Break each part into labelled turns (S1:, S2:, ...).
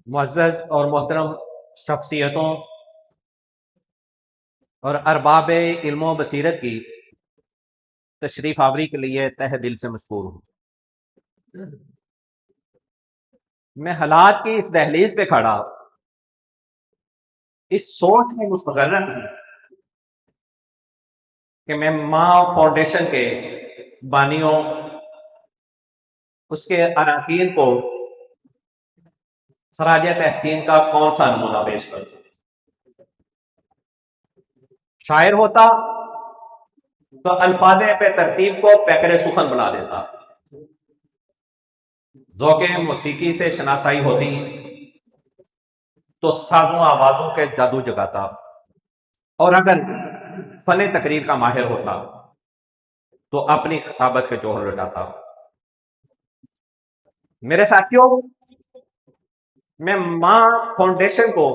S1: معزز اور محترم شخصیتوں اور ارباب علم و بصیرت کی تشریف آوری کے لیے تہ دل سے مشکور ہوں۔ میں حالات کی اس دہلیز پہ کھڑا اس سوچ میں مستغرق ہوں کہ میں ماں فاؤنڈیشن کے بانیوں، اس کے اراکین کو خراج تحسین کا کون سا نمونہ پیش کروں۔ شاعر ہوتا تو الفاظ پہ ترتیب کو پیکر سخن بنا دیتا، ذوق موسیقی سے شناسائی ہوتی تو سازوں آوازوں کے جادو جگاتا، اور اگر فن تقریر کا ماہر ہوتا تو اپنی خطابت کے جوہر لٹاتا۔ میرے ساتھیوں، میں ماں فاؤنڈیشن کو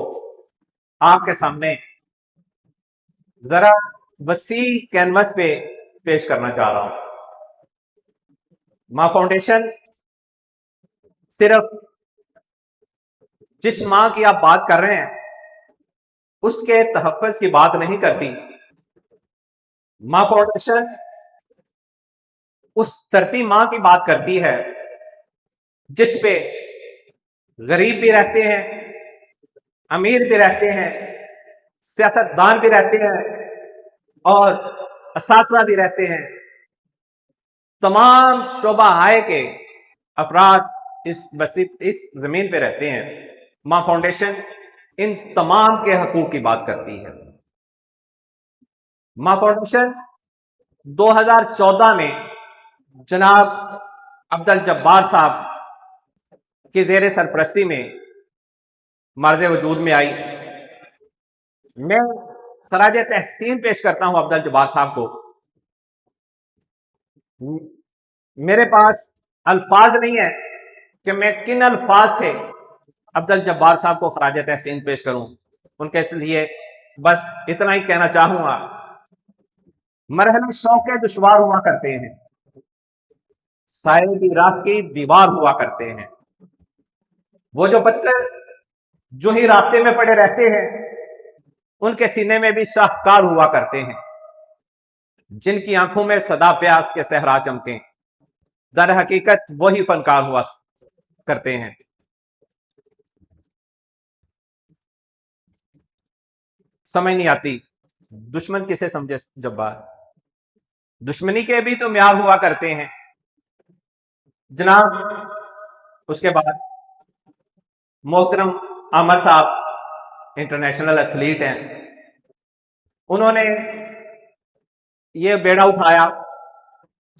S1: آپ کے سامنے ذرا وسیع کینوس پہ پیش کرنا چاہ رہا ہوں۔ ماں فاؤنڈیشن صرف جس ماں کی آپ بات کر رہے ہیں اس کے تحفظ کی بات نہیں کرتی۔ ماں فاؤنڈیشن اس دھرتی ماں کی بات کرتی ہے جس پہ غریب بھی رہتے ہیں، امیر بھی رہتے ہیں، سیاستدان بھی رہتے ہیں اور اساتذہ بھی رہتے ہیں۔ تمام شعبہ آئے کے افراد اس زمین پہ رہتے ہیں۔ ماں فاؤنڈیشن ان تمام کے حقوق کی بات کرتی ہے۔ ماں فاؤنڈیشن 2014 میں جناب عبدالجبار صاحب کی زیر سرپرستی میں مرز وجود میں آئی۔ میں خراج تحسین پیش کرتا ہوں عبدالجبار صاحب کو۔ میرے پاس الفاظ نہیں ہے کہ میں کن الفاظ سے عبدالجبار صاحب کو خراج تحسین پیش کروں۔ ان کے لیے بس اتنا ہی کہنا چاہوں گا، مرحلے شوق کے دشوار ہوا کرتے ہیں، سائے کی راہ کی دیوار ہوا کرتے ہیں۔ وہ جو بچے جو ہی راستے میں پڑے رہتے ہیں ان کے سینے میں بھی شاہکار ہوا کرتے ہیں، جن کی آنکھوں میں صدا پیاس کے صحرا چمکیں، در حقیقت وہی فنکار ہوا کرتے ہیں۔ سمجھ نہیں آتی دشمن کسے سمجھے جبار، دشمنی کے بھی تو معیار ہوا کرتے ہیں جناب۔ اس کے بعد محترم عامر صاحب انٹرنیشنل ایتھلیٹ ہیں، انہوں نے یہ بیڑا اٹھایا۔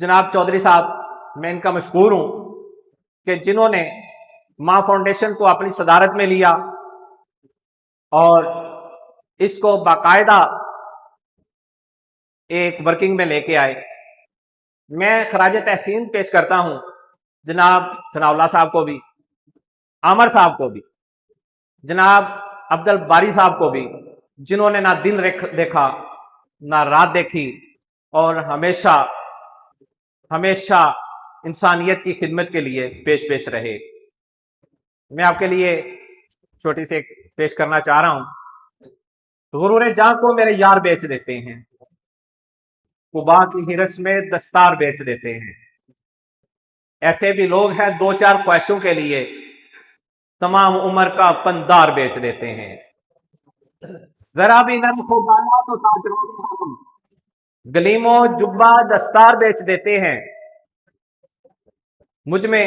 S1: جناب چودھری صاحب، میں ان کا مشکور ہوں کہ جنہوں نے ماں فاؤنڈیشن کو اپنی صدارت میں لیا اور اس کو باقاعدہ ایک ورکنگ میں لے کے آئے۔ میں خراج تحسین پیش کرتا ہوں جناب ثناء اللہ صاحب کو بھی، عامر صاحب کو بھی، جناب عبدالباری صاحب کو بھی، جنہوں نے نہ دن دیکھا نہ رات دیکھی اور ہمیشہ انسانیت کی خدمت کے لیے پیش رہے۔ میں آپ کے لیے چھوٹی سی پیش کرنا چاہ رہا ہوں۔ غرور جاں کو میرے یار بیچ دیتے ہیں، قبا کی ہرس میں دستار بیچ دیتے ہیں۔ ایسے بھی لوگ ہیں دو چار خواہشوں کے لیے تمام عمر کا پندار بیچ دیتے ہیں۔ ذرا بھی نرم ہو گانا تو تاجروں گلیم و جبہ دستار بیچ دیتے ہیں۔ مجھ میں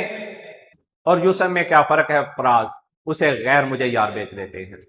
S1: اور یوسف میں کیا فرق ہے فراز، اسے غیر مجھے یار بیچ دیتے ہیں۔